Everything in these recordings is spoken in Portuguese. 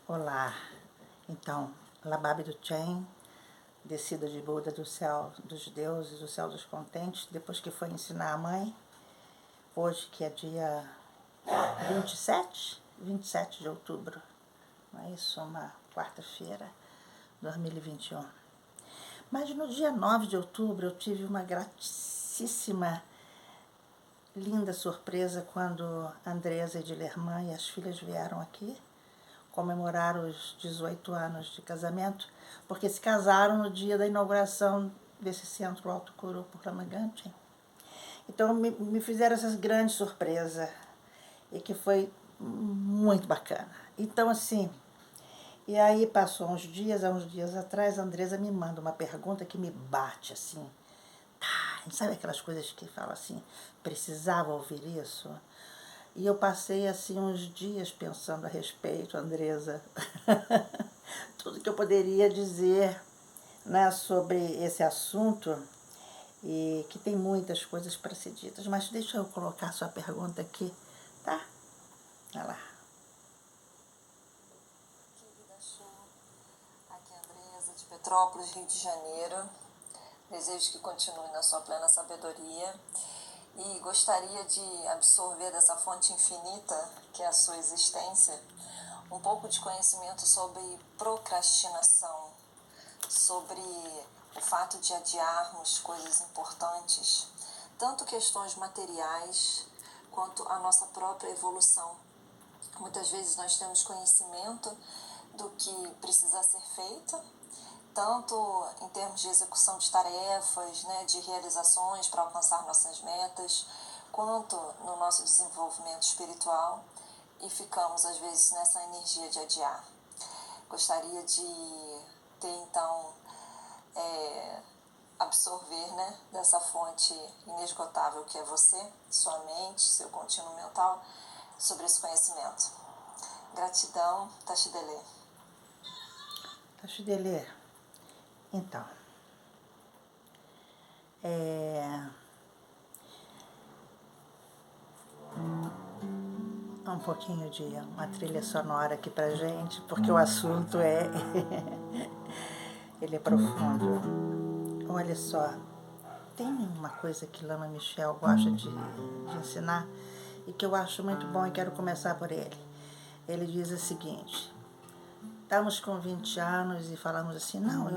Olá, então, Labab do Chen, descida de Buda do céu dos deuses, do céu dos contentes, depois que foi ensinar a mãe, hoje que é dia 27 de outubro, não é isso? Uma quarta-feira, 2021. Mas no dia 9 de outubro eu tive uma gratíssima, linda surpresa quando Andresa e Dilermã e as filhas vieram aqui comemorar os 18 anos de casamento, porque se casaram no dia da inauguração desse centro Alto Curu por Lamagante. Então me fizeram essa grande surpresa e que foi muito bacana. Então assim, e aí passou há uns dias atrás, a Andresa me manda uma pergunta que me bate assim. Sabe aquelas coisas que fala assim, precisava ouvir isso? E eu passei assim uns dias pensando a respeito, Andresa, tudo que eu poderia dizer, né, sobre esse assunto, e que tem muitas coisas para ser ditas, mas deixa eu colocar a sua pergunta aqui, tá? Olha lá. Querida Chu, aqui é a Andresa de Petrópolis, Rio de Janeiro. Desejo que continue na sua plena sabedoria e gostaria de absorver dessa fonte infinita que é a sua existência um pouco de conhecimento sobre procrastinação, sobre o fato de adiarmos coisas importantes, tanto questões materiais quanto a nossa própria evolução. Muitas vezes nós temos conhecimento do que precisa ser feito, tanto em termos de execução de tarefas, né, de realizações para alcançar nossas metas, quanto no nosso desenvolvimento espiritual, e ficamos às vezes nessa energia de adiar. Gostaria de ter então absorver, né, dessa fonte inesgotável que é você, sua mente, seu contínuo mental, sobre esse conhecimento. Gratidão, Tachidelê. Tachidelê, então, um pouquinho de uma trilha sonora aqui pra gente, porque o assunto ele é profundo. Olha só, tem uma coisa que Lama Michel gosta de ensinar e que eu acho muito bom e quero começar por ele. Ele diz o seguinte: estamos com 20 anos e falamos assim, não,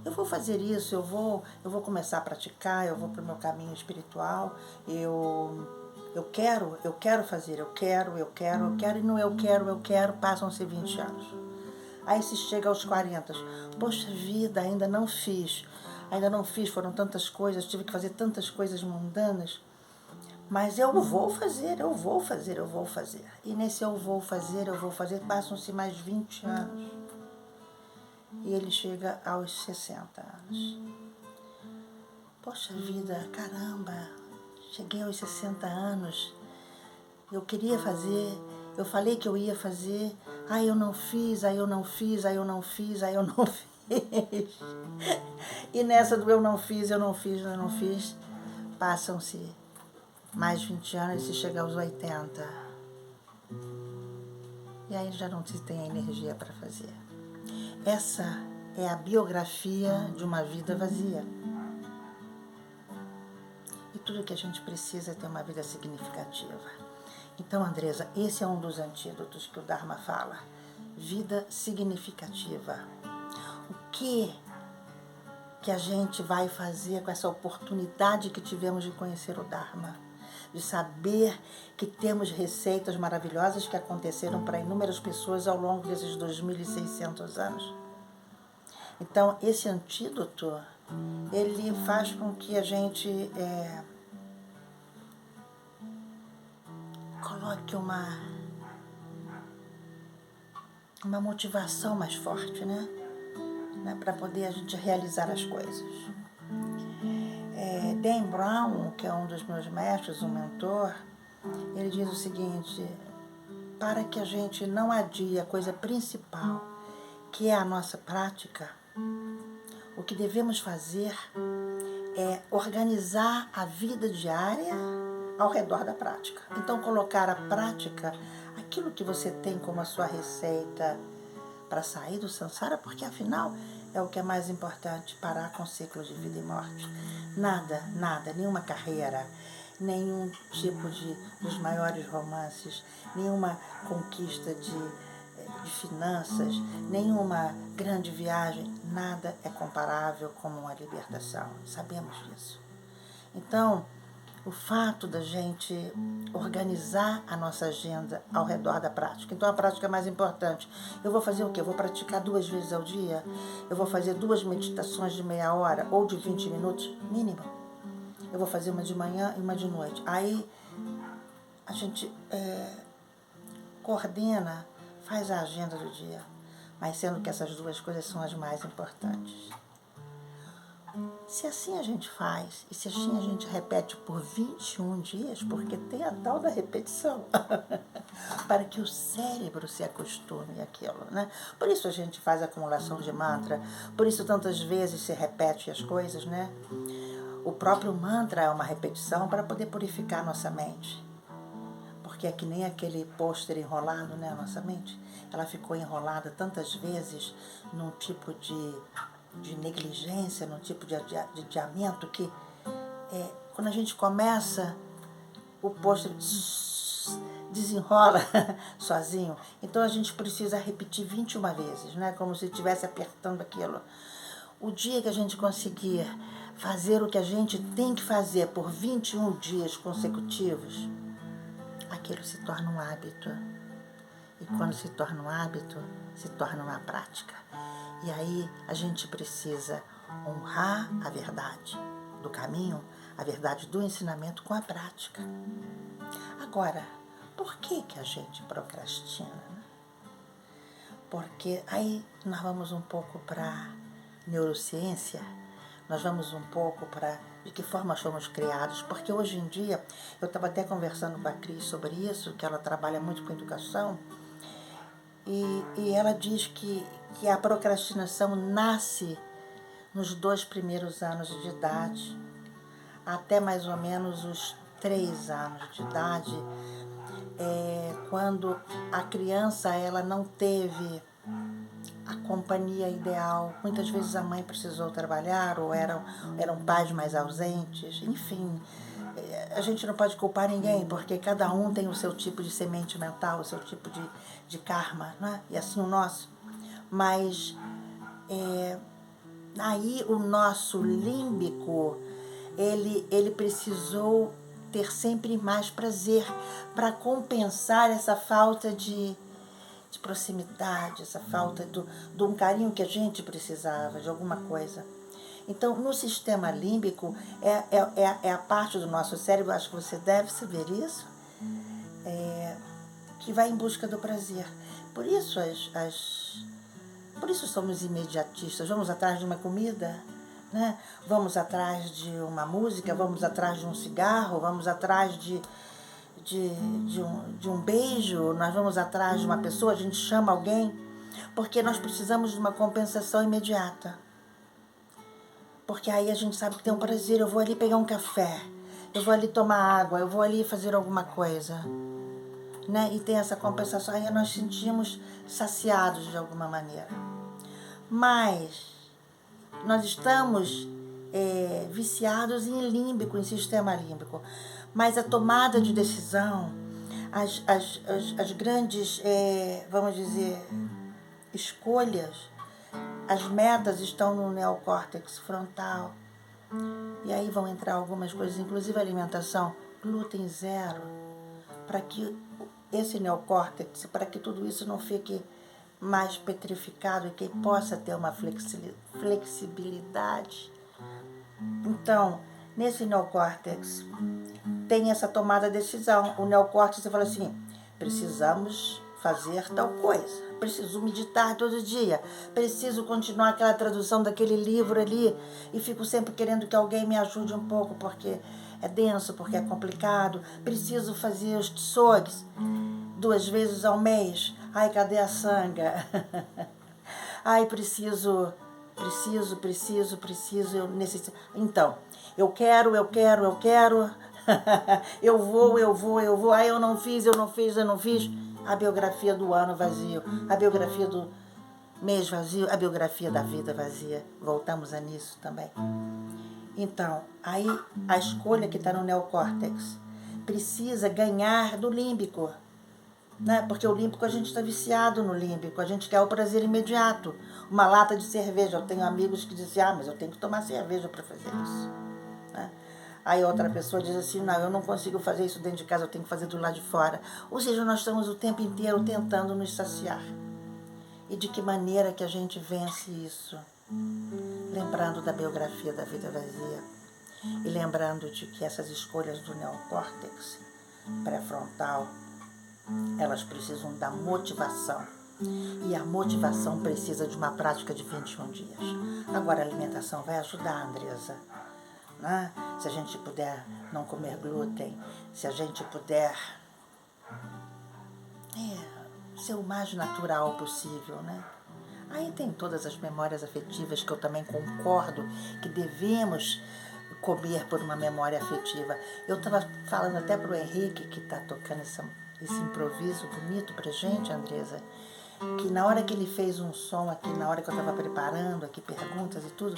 eu vou fazer isso, eu vou começar a praticar, eu vou para o meu caminho espiritual, eu quero fazer, eu quero, e no eu quero, passam-se 20 anos. Aí se chega aos 40, poxa vida, ainda não fiz, foram tantas coisas, tive que fazer tantas coisas mundanas, mas eu vou fazer. E nesse eu vou fazer, passam-se mais 20 anos. E ele chega aos 60 anos. Poxa vida, caramba, cheguei aos 60 anos, eu queria fazer, eu falei que eu ia fazer, eu não fiz. E nessa do eu não fiz, passam-se mais 20 anos e se chega aos 80. E aí já não se tem energia para fazer. Essa é a biografia de uma vida vazia. E tudo que a gente precisa é ter uma vida significativa. Então, Andresa, esse é um dos antídotos que o Dharma fala. Vida significativa. O que a gente vai fazer com essa oportunidade que tivemos de conhecer o Dharma? De saber que temos receitas maravilhosas que aconteceram para inúmeras pessoas ao longo desses 2.600 anos. Então, esse antídoto, ele faz com que a gente coloque uma motivação mais forte, né? Para poder a gente realizar as coisas. Dan Brown, que é um dos meus mestres, um mentor, ele diz o seguinte: para que a gente não adie a coisa principal, que é a nossa prática, o que devemos fazer é organizar a vida diária ao redor da prática. Então, colocar a prática aquilo que você tem como a sua receita para sair do samsara, porque afinal é o que é mais importante, parar com o ciclo de vida e morte. Nada, nenhuma carreira, nenhum tipo dos maiores romances, nenhuma conquista de finanças, nenhuma grande viagem, nada é comparável como uma libertação. Sabemos disso. Então, o fato da gente organizar a nossa agenda ao redor da prática. Então, a prática é mais importante. Eu vou fazer o quê? Eu vou praticar 2 vezes ao dia? Eu vou fazer 2 meditações de meia hora ou de 20 minutos, mínimo. Eu vou fazer uma de manhã e uma de noite. Aí, a gente coordena, faz a agenda do dia, mas sendo que essas 2 coisas são as mais importantes. Se assim a gente faz, e se assim a gente repete por 21 dias, porque tem a tal da repetição, para que o cérebro se acostume àquilo, né? Por isso a gente faz acumulação de mantra, por isso tantas vezes se repete as coisas, né? O próprio mantra é uma repetição para poder purificar a nossa mente. Porque é que nem aquele pôster enrolado, né, a nossa mente. Ela ficou enrolada tantas vezes num tipo de negligência, num tipo de adiamento que quando a gente começa, o pôster desenrola sozinho. Então a gente precisa repetir 21 vezes, né, como se estivesse apertando aquilo. O dia que a gente conseguir fazer o que a gente tem que fazer por 21 dias consecutivos, aquilo se torna um hábito. E quando se torna um hábito, se torna uma prática. E aí a gente precisa honrar a verdade do caminho, a verdade do ensinamento com a prática. Agora, por que a gente procrastina? Porque aí nós vamos um pouco para neurociência, nós vamos um pouco para de que forma somos criados, porque hoje em dia, eu estava até conversando com a Cris sobre isso, que ela trabalha muito com educação, e ela diz que a procrastinação nasce nos 2 primeiros anos de idade, até mais ou menos os 3 anos de idade, quando a criança ela não teve a companhia ideal. Muitas vezes a mãe precisou trabalhar ou eram pais mais ausentes. Enfim, a gente não pode culpar ninguém, porque cada um tem o seu tipo de semente mental, o seu tipo de karma, né? E assim o nosso. Mas aí o nosso límbico, ele precisou ter sempre mais prazer para compensar essa falta de proximidade, essa falta de um carinho que a gente precisava, de alguma coisa. Então, no sistema límbico, é a parte do nosso cérebro, acho que você deve saber isso, que vai em busca do prazer. Por isso, por isso somos imediatistas. Vamos atrás de uma comida, né? Vamos atrás de uma música, vamos atrás de um cigarro, vamos atrás de um beijo, nós vamos atrás de uma pessoa, a gente chama alguém, porque nós precisamos de uma compensação imediata. Porque aí a gente sabe que tem um prazer, eu vou ali pegar um café, eu vou ali tomar água, eu vou ali fazer alguma coisa, né? E tem essa compensação, aí nós sentimos saciados de alguma maneira. Mas nós estamos viciados em límbico, em sistema límbico. Mas a tomada de decisão, as grandes, vamos dizer, escolhas, as metas estão no neocórtex frontal. E aí vão entrar algumas coisas, inclusive alimentação, glúten zero, para que esse neocórtex, para que tudo isso não fique mais petrificado e que possa ter uma flexibilidade. Então, nesse neocórtex tem essa tomada de decisão. O neocórtex, você fala assim, precisamos fazer tal coisa, preciso meditar todo dia, preciso continuar aquela tradução daquele livro ali e fico sempre querendo que alguém me ajude um pouco porque é denso, porque é complicado, preciso fazer os tsogs 2 vezes ao mês, ai, cadê a sanga? Ai, preciso, eu necessito. Então, eu quero, eu vou, ai, eu não fiz, a biografia do ano vazio, a biografia do mês vazio, a biografia da vida vazia. Voltamos a nisso também. Então, aí a escolha que está no neocórtex precisa ganhar do límbico, né? Porque o límbico, a gente está viciado no límbico, a gente quer o prazer imediato. Uma lata de cerveja, eu tenho amigos que dizem, mas eu tenho que tomar cerveja para fazer isso, né? Aí outra pessoa diz assim, não, eu não consigo fazer isso dentro de casa, eu tenho que fazer do lado de fora. Ou seja, nós estamos o tempo inteiro tentando nos saciar. E de que maneira que a gente vence isso? Lembrando da biografia da vida vazia e lembrando de que essas escolhas do neocórtex pré-frontal, elas precisam da motivação. E a motivação precisa de uma prática de 21 dias. Agora a alimentação vai ajudar, Andresa, né? Se a gente puder não comer glúten, se a gente puder ser o mais natural possível, né? Aí tem todas as memórias afetivas que eu também concordo que devemos comer por uma memória afetiva. Eu estava falando até para o Henrique, que está tocando esse improviso bonito para gente, Andresa, que na hora que ele fez um som aqui, na hora que eu estava preparando aqui perguntas e tudo,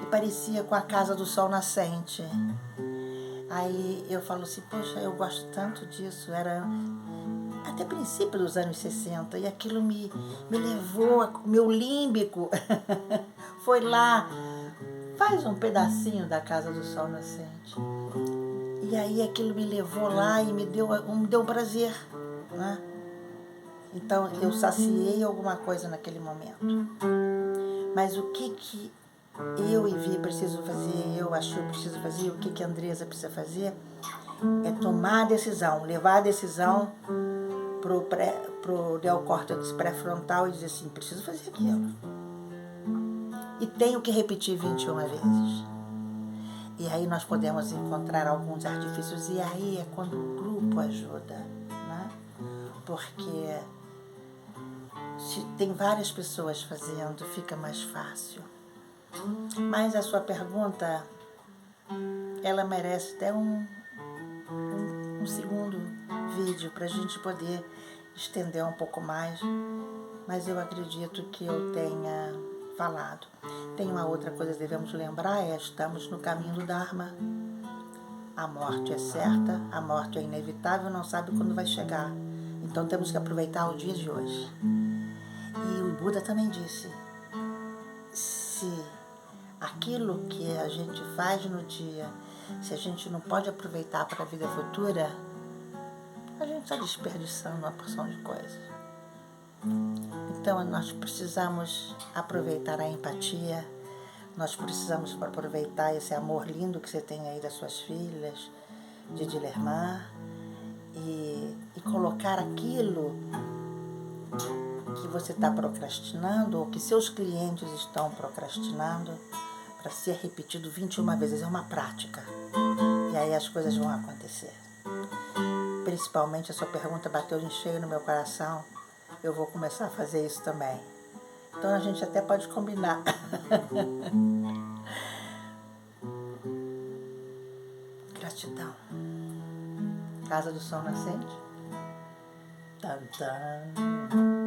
e parecia com a Casa do Sol Nascente. Aí eu falo assim, poxa, eu gosto tanto disso, era até princípio dos anos 60, e aquilo me levou, meu límbico foi lá, faz um pedacinho da Casa do Sol Nascente. E aí aquilo me levou lá e me deu um prazer, né? Então eu saciei alguma coisa naquele momento. Mas o que eu e Vi preciso fazer, eu acho que eu preciso fazer, o que a Andresa precisa fazer, é tomar a decisão, levar a decisão pro neocórtex pré-frontal e dizer assim, preciso fazer aquilo. E tenho que repetir 21 vezes. E aí nós podemos encontrar alguns artifícios, e aí é quando o grupo ajuda, né? Porque se tem várias pessoas fazendo, fica mais fácil. Mas a sua pergunta, ela merece até um segundo vídeo para a gente poder estender um pouco mais, mas eu acredito que eu tenha falado. Tem uma outra coisa que devemos lembrar, estamos no caminho do Dharma. A morte é certa, a morte é inevitável, não sabe quando vai chegar. Então temos que aproveitar o dia de hoje. E o Buda também disse, se aquilo que a gente faz no dia, se a gente não pode aproveitar para a vida futura, a gente está desperdiçando uma porção de coisas. Então nós precisamos aproveitar a empatia, nós precisamos aproveitar esse amor lindo que você tem aí das suas filhas, de Dilermar, e colocar aquilo que você está procrastinando ou que seus clientes estão procrastinando para ser repetido 21 vezes. É uma prática. E aí as coisas vão acontecer. Principalmente a sua pergunta bateu em cheio no meu coração. Eu vou começar a fazer isso também. Então a gente até pode combinar. Gratidão. Casa do Sol Nascente. Tan, tan.